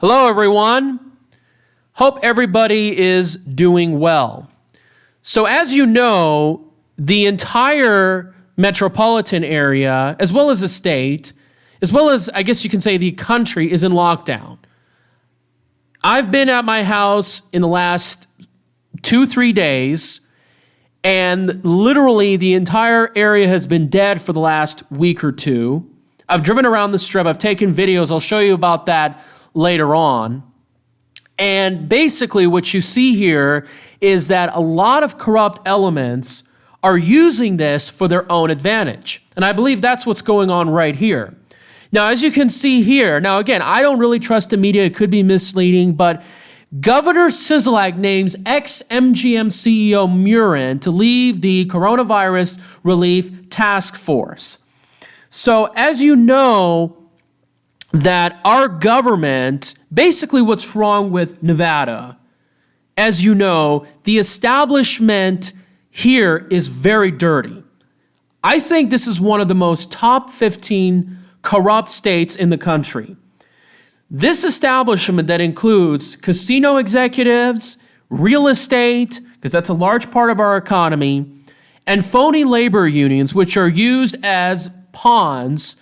Hello, everyone. Hope everybody is doing well. So as you know, the entire metropolitan area, as well as the state, as well as, I guess you can say, the country is in lockdown. I've been at my house in the last 2-3 days, and literally the entire area has been dead for the last week or two. I've driven around the strip. I've taken videos. I'll show you about that later on. And basically what you see here is that a lot of corrupt elements are using this for their own advantage. And I believe that's what's going on right here. Now, as you can see here, now again, I don't really trust the media. It could be misleading, but Governor Sisolak names ex-MGM CEO Murren to lead the coronavirus relief task force. So as you know, that our government, basically what's wrong with Nevada, as you know, the establishment here is very dirty. I think this is one of the most top 15 corrupt states in the country. This establishment that includes casino executives, real estate, because that's a large part of our economy, and phony labor unions, which are used as pawns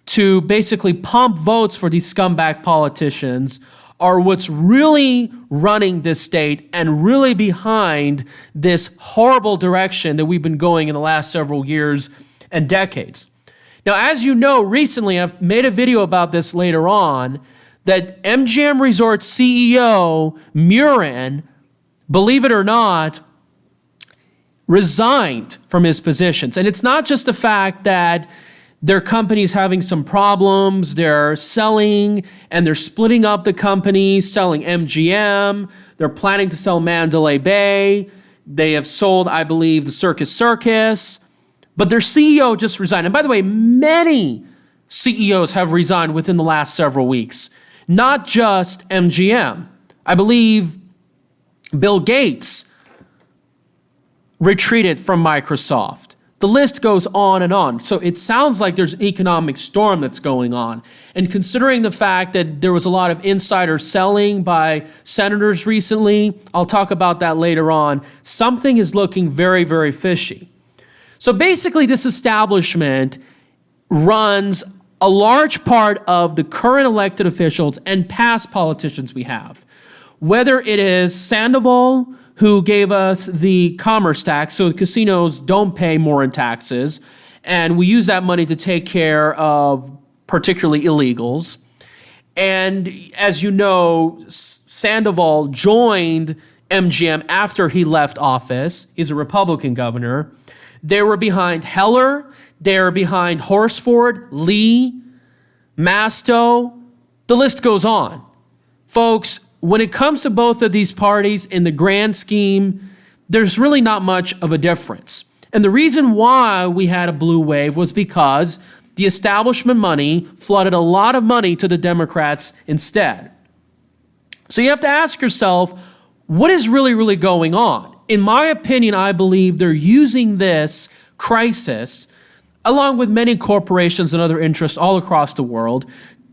to basically pump votes for these scumbag politicians, are what's really running this state and really behind this horrible direction that we've been going in the last several years and decades. Now, as you know, recently, I've made a video about this later on, that MGM Resorts CEO Murren, believe it or not, resigned from his positions. And it's not just the fact that their company's having some problems, they're selling and they're splitting up the company, selling MGM, they're planning to sell Mandalay Bay, they have sold, I believe, the Circus, but their CEO just resigned. And by the way, many CEOs have resigned within the last several weeks, not just MGM. I believe Bill Gates retreated from Microsoft. The list goes on and on. So it sounds like there's an economic storm that's going on. And considering the fact that there was a lot of insider selling by senators recently, I'll talk about that later on, something is looking very, very fishy. So basically this establishment runs a large part of the current elected officials and past politicians we have. Whether it is Sandoval, who gave us the commerce tax, so the casinos don't pay more in taxes, and we use that money to take care of particularly illegals. And as you know, Sandoval joined MGM after he left office. He's a Republican governor. They were behind Heller, they were behind Horsford, Lee, Masto, the list goes on. Folks, when it comes to both of these parties in the grand scheme, there's really not much of a difference. And the reason why we had a blue wave was because the establishment money flooded a lot of money to the Democrats instead. So you have to ask yourself, what is really going on? In my opinion, I believe they're using this crisis, along with many corporations and other interests all across the world,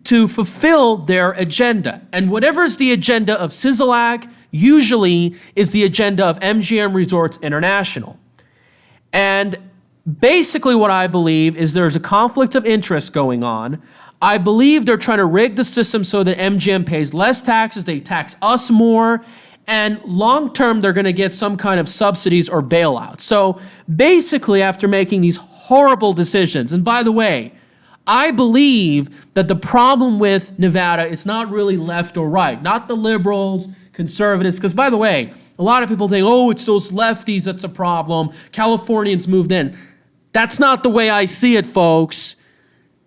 to fulfill their agenda. And whatever is the agenda of Sisolak usually is the agenda of MGM Resorts International. And basically what I believe is there's a conflict of interest going on. I believe they're trying to rig the system so that MGM pays less taxes, they tax us more, and long-term they're gonna get some kind of subsidies or bailout. So basically after making these horrible decisions, and by the way, I believe that the problem with Nevada is not really left or right, not the liberals, conservatives, because by the way, a lot of people think, oh, it's those lefties that's a problem. Californians moved in. That's not the way I see it, folks.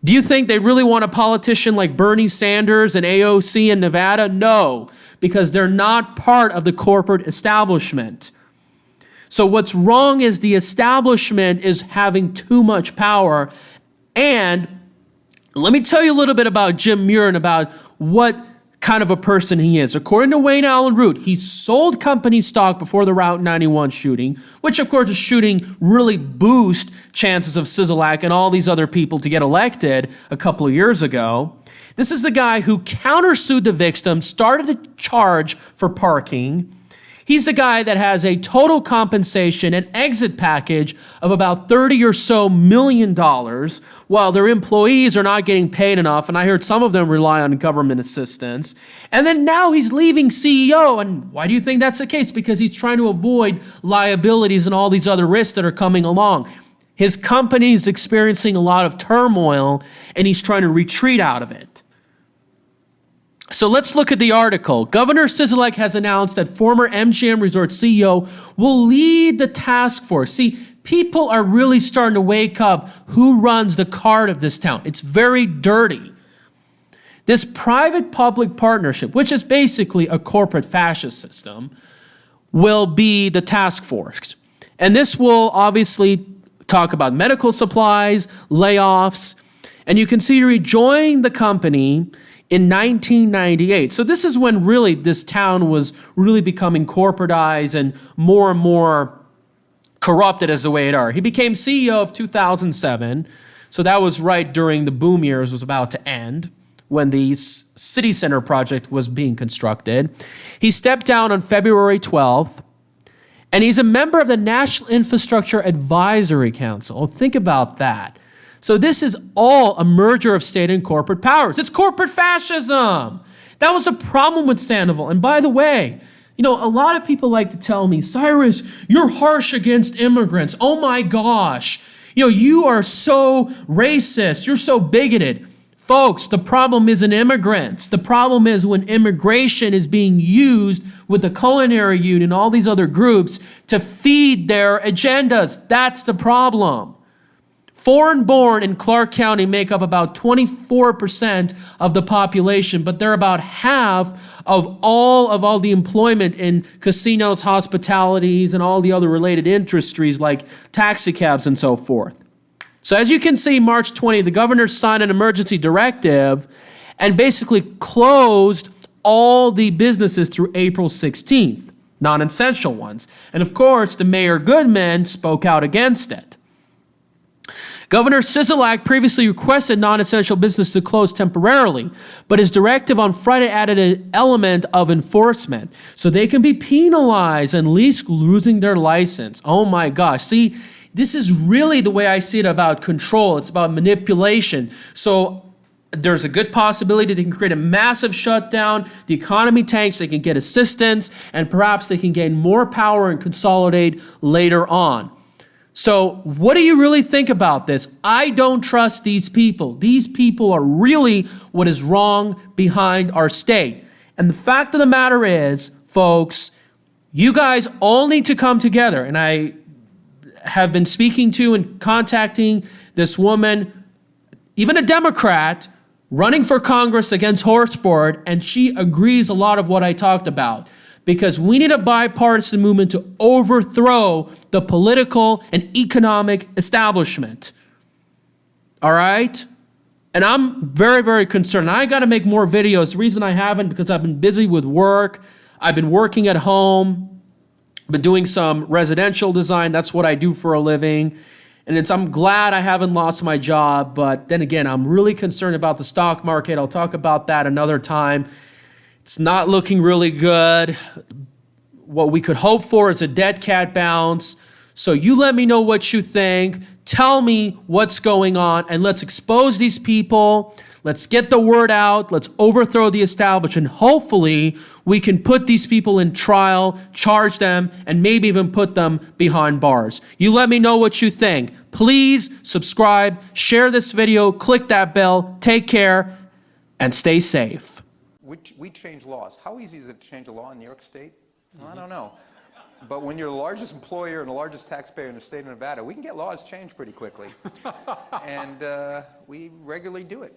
Do you think they really want a politician like Bernie Sanders and AOC in Nevada? No, because they're not part of the corporate establishment. So what's wrong is the establishment is having too much power. And let me tell you a little bit about Jim Murren, about what kind of a person he is. According to Wayne Allen Root, he sold company stock before the Route 91 shooting, which of course the shooting really boost chances of Sisolak and all these other people to get elected a couple of years ago. This is the guy who countersued the victim, started a charge for parking. He's the guy that has a total compensation and exit package of about $30 or so million, while their employees are not getting paid enough, and I heard some of them rely on government assistance. And then now he's leaving CEO, and why do you think that's the case? Because he's trying to avoid liabilities and all these other risks that are coming along. His company is experiencing a lot of turmoil, and he's trying to retreat out of it. So let's look at the article. Governor Sisolak has announced that former MGM Resort CEO will lead the task force. See, people are really starting to wake up who runs the cart of this town. It's very dirty. This private-public partnership, which is basically a corporate fascist system, will be the task force. And this will obviously talk about medical supplies, layoffs, and you can see he rejoined the company in 1998. So this is when really this town was really becoming corporatized and more corrupted as the way it are. He became CEO of 2007. So that was right during the boom years was about to end when the city center project was being constructed. He stepped down on February 12th. And he's a member of the National Infrastructure Advisory Council. Oh, think about that. So this is all a merger of state and corporate powers. It's corporate fascism. That was a problem with Sandoval. And by the way, you know, a lot of people like to tell me, Cyrus, you're harsh against immigrants. Oh my gosh. You know, you are so racist. You're so bigoted. Folks, the problem isn't immigrants. The problem is when immigration is being used with the Culinary Union and all these other groups to feed their agendas. That's the problem. Foreign-born in Clark County make up about 24% of the population, but they're about half of all the employment in casinos, hospitalities, and all the other related industries like taxi cabs and so forth. So as you can see, March 20th, the governor signed an emergency directive and basically closed all the businesses through April 16th, non-essential ones. And of course, the Mayor Goodman spoke out against it. Governor Sisolak previously requested non-essential business to close temporarily, but his directive on Friday added an element of enforcement. So they can be penalized and at least losing their license. Oh my gosh. See, this is really the way I see it about control. It's about manipulation. So there's a good possibility they can create a massive shutdown. The economy tanks, they can get assistance, and perhaps they can gain more power and consolidate later on. So what do you really think about this? I don't trust these people. These people are really what is wrong behind our state. And the fact of the matter is, folks, you guys all need to come together. And I have been speaking to and contacting this woman, even a Democrat, running for Congress against Horsford, and she agrees a lot of what I talked about. Because we need a bipartisan movement to overthrow the political and economic establishment. All right? And I'm very, very concerned. I got to make more videos. The reason I haven't, because I've been busy with work. I've been working at home. I've been doing some residential design. That's what I do for a living. And I'm glad I haven't lost my job. But then again, I'm really concerned about the stock market. I'll talk about that another time. It's not looking really good. What we could hope for is a dead cat bounce. So you let me know what you think. Tell me what's going on, and let's expose these people. Let's get the word out. Let's overthrow the establishment. Hopefully, we can put these people in trial, charge them, and maybe even put them behind bars. You let me know what you think. Please subscribe, share this video, click that bell. Take care, and stay safe. We change laws. How easy is it to change a law in New York State? Well, I don't know. But when you're the largest employer and the largest taxpayer in the state of Nevada, we can get laws changed pretty quickly. And we regularly do it.